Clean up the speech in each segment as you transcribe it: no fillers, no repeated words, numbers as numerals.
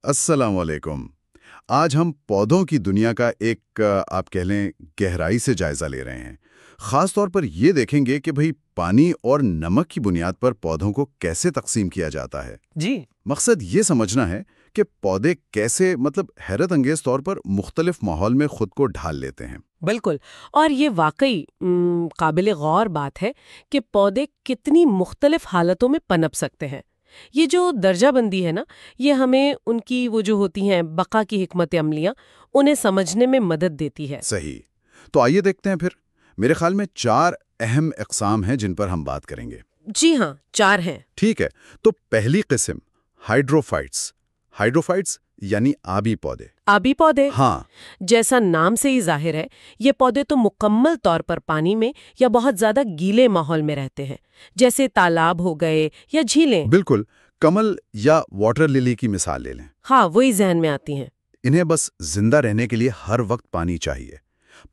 अस्सलाम वालेकुम। आज हम पौधों की दुनिया का एक आप कह लें गहराई से जायजा ले रहे हैं। खास तौर पर ये देखेंगे कि भाई पानी और नमक की बुनियाद पर पौधों को कैसे तकसीम किया जाता है। जी। मकसद ये समझना है कि पौधे कैसे हैरत अंगेज तौर पर मुख्तलिफ माहौल में खुद को ढाल लेते हैं। बिल्कुल। और ये वाकई काबिल गौर बात है कि पौधे कितनी मुख्तलिफ हालतों में पनप सकते हैं। ये जो दर्जाबंदी है ना, ये हमें उनकी वो जो होती हैं बका की हिकमत अमलियाँ, उन्हें समझने में मदद देती है। सही। तो आइए देखते हैं फिर। मेरे ख्याल में 4 अहम इकसाम हैं जिन पर हम बात करेंगे। जी हाँ, 4 हैं। ठीक है, तो पहली किस्म हाइड्रोफाइट्स। हाइड्रोफाइट्स यानी आबी पौधे। आबी पौधे? हाँ, जैसा नाम से ही जाहिर है, ये पौधे तो मुकम्मल तौर पर पानी में या बहुत ज्यादा गीले माहौल में रहते हैं, जैसे तालाब हो गए या झीलें। बिल्कुल। कमल या वाटर लिली की मिसाल ले लें। हाँ, वही जहन में आती हैं। इन्हें बस जिंदा रहने के लिए हर वक्त पानी चाहिए।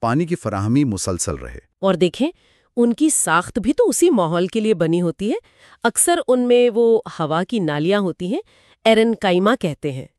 पानी की फराहमी मुसलसल रहे। और देखें, उनकी साख्त भी तो उसी माहौल के लिए बनी होती है। अक्सर उनमें वो हवा की नालियां होती हैं, एरनकाइमा कहते हैं,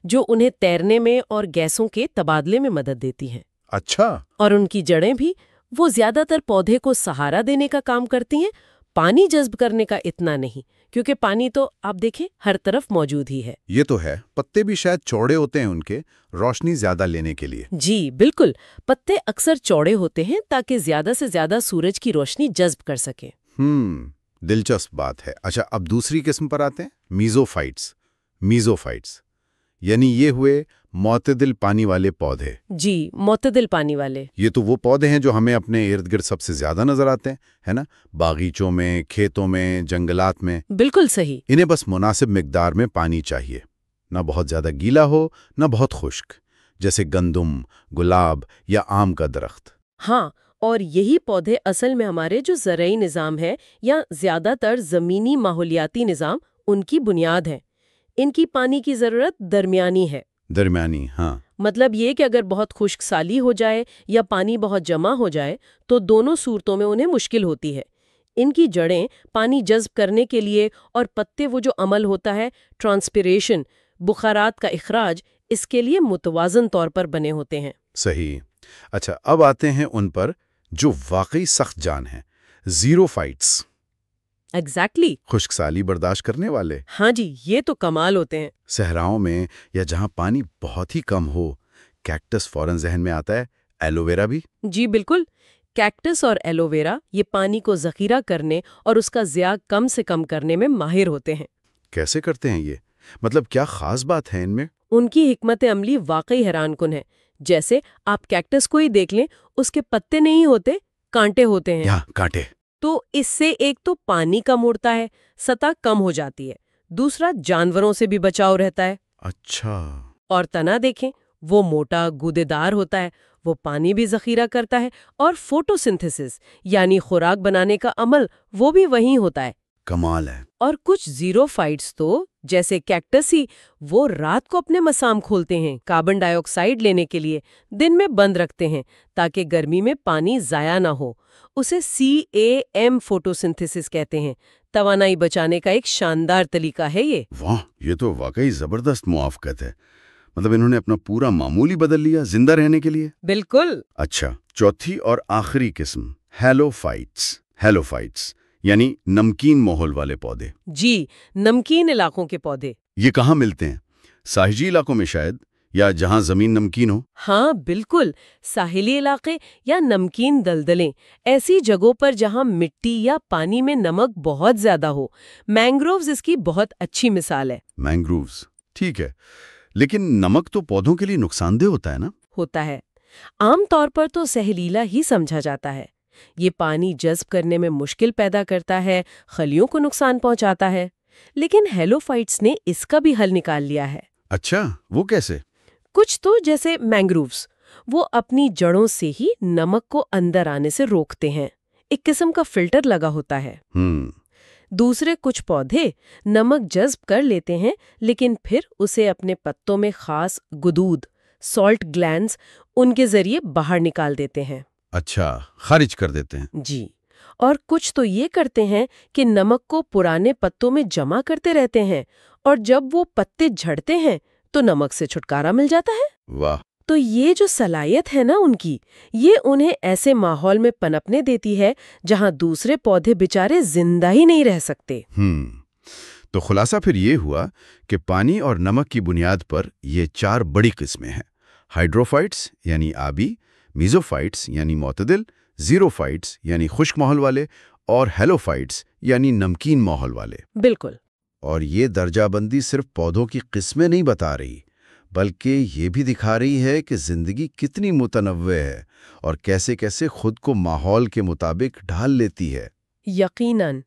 जो उन्हें तैरने में और गैसों के तबादले में मदद देती हैं। अच्छा। और उनकी जड़ें भी, वो ज्यादातर पौधे को सहारा देने का काम करती हैं, पानी जज्ब करने का इतना नहीं, क्योंकि पानी तो आप देखें हर तरफ मौजूद ही है। ये तो है। पत्ते भी शायद चौड़े होते हैं उनके, रोशनी ज्यादा लेने के लिए। जी बिल्कुल, पत्ते अक्सर चौड़े होते हैं ताकि ज्यादा से ज्यादा सूरज की रोशनी जज्ब कर सके। दिलचस्प बात है। अच्छा, अब दूसरी किस्म पर आते हैं, मीजोफाइट्स। मीजोफाइट्स यानी ये हुए मोतदिल पानी वाले पौधे। जी, मोतदिल पानी वाले। ये तो वो पौधे हैं जो हमें अपने इर्द गिर्द सबसे ज्यादा नजर आते हैं, है ना? बागीचों में, खेतों में, जंगलात में। बिल्कुल सही। इन्हें बस मुनासिब मिकदार में पानी चाहिए, ना बहुत ज्यादा गीला हो ना बहुत खुश्क, जैसे गंदम, गुलाब या आम का दरख्त। हाँ, और यही पौधे असल में हमारे जो ज़रई निज़ाम है या ज़्यादातर ज़मीनी माहौलियाती निज़ाम, उनकी बुनियाद है। इनकी पानी की ज़रूरत दरमियानी है। दरमियानी, हाँ। मतलब ये कि अगर बहुत खुश्क साली हो जाए या पानी बहुत जमा हो जाए तो दोनों सूरतों में उन्हें मुश्किल होती है। इनकी जड़ें पानी जज्ब करने के लिए और पत्ते वो जो अमल होता है ट्रांसपिरेशन, बुखारात का इखराज, इसके लिए मुतवाज़न तौर पर बने होते हैं। सही। अच्छा, अब आते हैं उन पर जो वाकई सख्त जान है, ज़ीरोफाइट्स। एग्जैक्टली। खुश्क साली बर्दाश्त करने वाले। हाँ जी, ये तो कमाल होते हैं। सहराओं में या जहाँ पानी बहुत ही कम हो, कैक्टस फौरन जहन में आता है। एलोवेरा भी। जी बिल्कुल। कैक्टस और एलोवेरा ये पानी को जखीरा करने और उसका ज़िया कम से कम करने में माहिर होते हैं। कैसे करते हैं ये? मतलब क्या खास बात है इनमें? उनकी हिकमत अमली वाकई हैरानकुन है। जैसे आप कैक्टस को ही देख लें, उसके पत्ते नहीं होते, कांटे होते हैं। यहाँ कांटे। तो इससे एक तो पानी कम उड़ता है, सतह कम हो जाती है, दूसरा जानवरों से भी बचाव रहता है। अच्छा। और तना देखें, वो मोटा गूदेदार होता है, वो पानी भी जखीरा करता है और फोटोसिंथेसिस यानी खुराक बनाने का अमल वो भी वहीं होता है। कमाल है। और कुछ ज़ीरोफाइट्स तो जैसे कैक्टस ही, वो रात को अपने मसाम खोलते हैं कार्बन डाइऑक्साइड लेने के लिए, दिन में बंद रखते हैं ताकि गर्मी में पानी ज़ाया ना हो। उसे CAM फोटोसिंथेसिस कहते हैं। तवानाई बचाने का एक शानदार तरीका है ये। वाह, ये तो वाकई जबरदस्त मुआफ़क़त है। मतलब इन्होंने अपना पूरा मामूल ही बदल लिया जिंदा रहने के लिए। बिल्कुल। अच्छा, चौथी और आखिरी किस्म, हेलोफाइट्स। हेलोफाइट्स यानी नमकीन माहौल वाले पौधे। जी, नमकीन इलाकों के पौधे। ये कहाँ मिलते हैं? साहिजी इलाकों में शायद, या जहाँ जमीन नमकीन हो। हाँ बिल्कुल, साहिली इलाके या नमकीन दलदलें, ऐसी जगहों पर जहाँ मिट्टी या पानी में नमक बहुत ज्यादा हो। मैंग्रोव्स इसकी बहुत अच्छी मिसाल है। मैंग्रोव्स, ठीक है। लेकिन नमक तो पौधों के लिए नुकसानदेह होता है ना? होता है। आमतौर पर तो सहलीला ही समझा जाता है। ये पानी जज्ब करने में मुश्किल पैदा करता है, खलियों को नुकसान पहुंचाता है। लेकिन हेलोफाइट्स ने इसका भी हल निकाल लिया है। अच्छा, वो कैसे? कुछ तो जैसे मैंग्रोव्स, वो अपनी जड़ों से ही नमक को अंदर आने से रोकते हैं। एक किस्म का फिल्टर लगा होता है। दूसरे कुछ पौधे नमक जज्ब कर लेते हैं, लेकिन फिर उसे अपने पत्तों में खास गुदूद, सॉल्ट ग्लैंड्स, उनके जरिए बाहर निकाल देते हैं। अच्छा, खारिज कर देते हैं। जी। और कुछ तो ये करते हैं कि नमक को पुराने पत्तों में जमा करते रहते हैं, और जब वो पत्ते झड़ते हैं تو نمک سے چھٹکارا مل جاتا ہے۔ واہ! تو یہ جو صلاحیت ہے نا ان کی، یہ انہیں ایسے ماحول میں پنپنے دیتی ہے جہاں دوسرے پودے بیچارے زندہ ہی نہیں رہ سکتے۔ تو خلاصہ پھر یہ ہوا کہ پانی اور نمک کی بنیاد پر یہ 4 بڑی قسمیں ہیں: ہائیڈروفائٹس یعنی آبی، میزوفائٹس یعنی معتدل، زیروفائٹس یعنی خشک ماحول والے، اور ہیلوفائٹس یعنی نمکین ماحول والے۔ بالکل۔ اور یہ درجہ بندی صرف پودوں کی قسمیں نہیں بتا رہی، بلکہ یہ بھی دکھا رہی ہے کہ زندگی کتنی متنوع ہے اور کیسے کیسے خود کو ماحول کے مطابق ڈھال لیتی ہے۔ یقیناً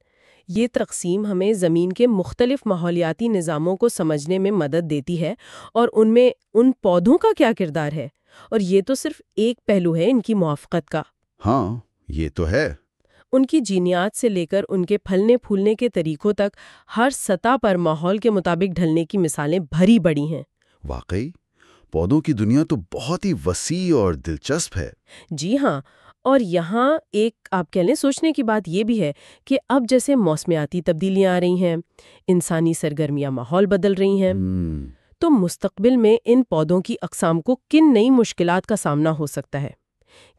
یہ تقسیم ہمیں زمین کے مختلف ماحولیاتی نظاموں کو سمجھنے میں مدد دیتی ہے اور ان میں ان پودوں کا کیا کردار ہے، اور یہ تو صرف ایک پہلو ہے ان کی موافقت کا۔ ہاں، یہ تو ہے۔ ان کی جینیات سے لے کر ان کے پھلنے پھولنے کے طریقوں تک ہر سطح پر ماحول کے مطابق ڈھلنے کی مثالیں بھری بڑی ہیں۔ واقعی پودوں کی دنیا تو بہت ہی وسیع اور دلچسپ ہے۔ جی ہاں، اور یہاں ایک آپ کہہ لیں سوچنے کی بات یہ بھی ہے کہ اب جیسے موسمیاتی تبدیلیاں آ رہی ہیں، انسانی سرگرمیاں ماحول بدل رہی ہیں، تو مستقبل میں ان پودوں کی اقسام کو کن نئی مشکلات کا سامنا ہو سکتا ہے؟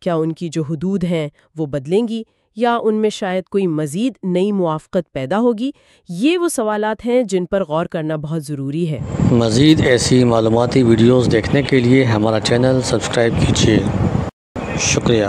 کیا ان کی جو حدود ہیں وہ بدلیں گی، یا ان میں شاید کوئی مزید نئی موافقت پیدا ہوگی؟ یہ وہ سوالات ہیں جن پر غور کرنا بہت ضروری ہے۔ مزید ایسی معلوماتی ویڈیوز دیکھنے کے لیے ہمارا چینل سبسکرائب کیجیے۔ شکریہ۔